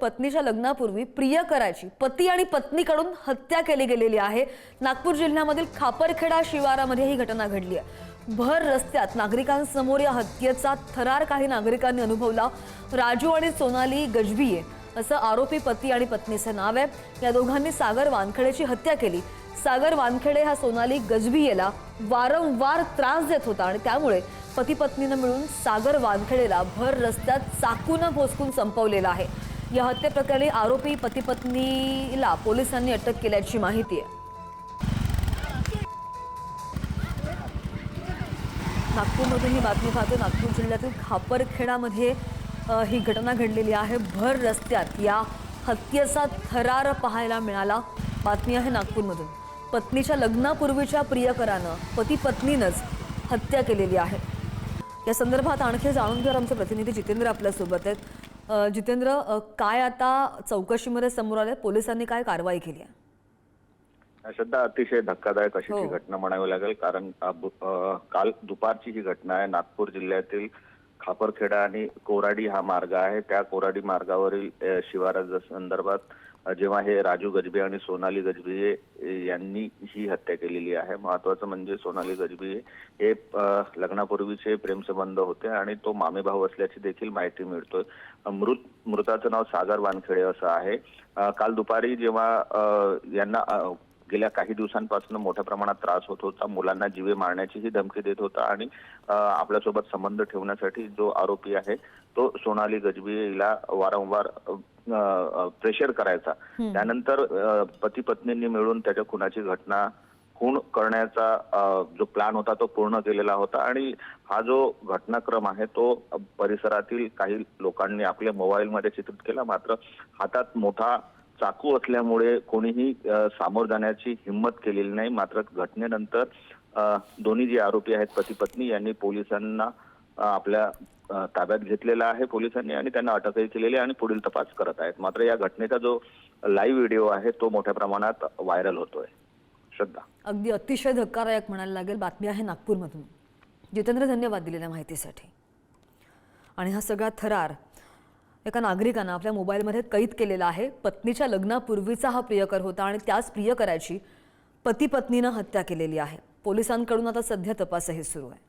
पत्नीच्या लग्नापूर्वी प्रियकराची पती आणि पत्नीकडून हत्या केली गेलेली आहे। नागपूर जिल्ह्यामधील खापरखेडा शिवारामध्ये ही घटना घडली आहे। भर रस्त्यात नागरिकांसमोर या हत्येचा थरार काही नागरिकांनी अनुभवला। राजू आणि सोनाली गजभिये असं आरोपी पती आणि पत्नीचे नाव आहे। या दोघांनी सागर वानखेडेची हत्या केली। सागर वानखेडे हा सोनाली गजभियेला वारंवार त्रास देत होता आणि त्यामुळे पती पत्नीने मिळून सागर वानखेडेला भर रस्त्यात चाकूने भोसकून संपवलेला आहे। या हत्या प्रकरणी आरोपी पती पत्नीला पोलिसांनी अटक केल्याची माहिती आहे। नागपूरमधून ही बातमी पाहतो। नागपूर जिल्ह्यातील खापरखेडामध्ये ही घटना घडलेली आहे। भर रस्त्यात या हत्येचा थरार पाहायला मिळाला। बातमी आहे नागपूरमधून। पत्नीच्या लग्नापूर्वीच्या प्रियकरानं पती पत्नीनंच हत्या केलेली आहे। या संदर्भात आणखी जाणून घेणार आमचे प्रतिनिधी जितेंद्र आपल्या सोबत आहेत। जितेंद्र, काय आता चौकशीमध्ये समोर आले? पोलिसांनी काय कारवाई केली आहे? श्रद्धा, अतिशय धक्कादायक अशी ही घटना म्हणावी लागेल, कारण काल दुपारची ही घटना आहे। नागपूर जिल्ह्यातील खापरखेडा आणि कोराडी हा मार्ग आहे। त्या कोराडी मार्गावरील शिवारा संदर्भात जेव्हा हे राजू गजभिये आणि सोनाली गजभिये यांनी ही हत्या केलेली आहे। महत्वाचं म्हणजे सोनाली गजभिये हे लग्नापूर्वीचे प्रेमसंबंध होते आणि तो मामे भाऊ असल्याची देखील माहिती मिळतोय। मृताचं नाव सागर वानखेडे असं आहे। काल दुपारी जेव्हा यांना गेल्या काही दिवसांपासून मोठ्या प्रमाणात त्रास होत होता, मुलांना जीवे मारण्याचीही धमकी देत होता आणि आपल्यासोबत संबंध ठेवण्यासाठी जो आरोपी आहे तो सोनाली गजभिये हिला वारंवार प्रेशर करायचा। त्यानंतर पती पत्नींनी मिळून त्याच्या खुनाची घटना खून करण्याचा जो प्लॅन होता तो पूर्ण केलेला होता आणि हा जो घटनाक्रम आहे तो परिसरातील काही लोकांनी आपल्या मोबाईलमध्ये चित्रित केला। मात्र हातात मोठा चाकू असल्यामुळे कोणीही सामोर जाण्याची हिंमत केलेली नाही। मात्र घटनेनंतर दोन्ही जे आरोपी आहेत पती पत्नी यांनी पोलिसांना आपल्या ताब्यात घेतलेला आहे पोलिसांनी आणि त्यांना अटकही केलेली आहे आणि पुढील तपास करत आहेत। मात्र या घटनेचा जो लाईव्ह व्हिडिओ आहे तो मोठ्या प्रमाणात व्हायरल होतोय। श्रद्धा, अगदी अतिशय धक्कादायक म्हणायला लागेल। बातमी आहे नागपूरमधून। जितेंद्र, धन्यवाद दिलेल्या माहितीसाठी। आणि हा सगळा थरार एका नागरिकाने आपल्या मोबाईलमध्ये कैद केलेला आहे। पत्नीच्या लग्नापूर्वीचा हा प्रियकर होता आणि त्याच प्रियकराची पती पत्नीने हत्या केलेली आहे। पोलिसांकडून आता सध्या तपासही सुरू आहे।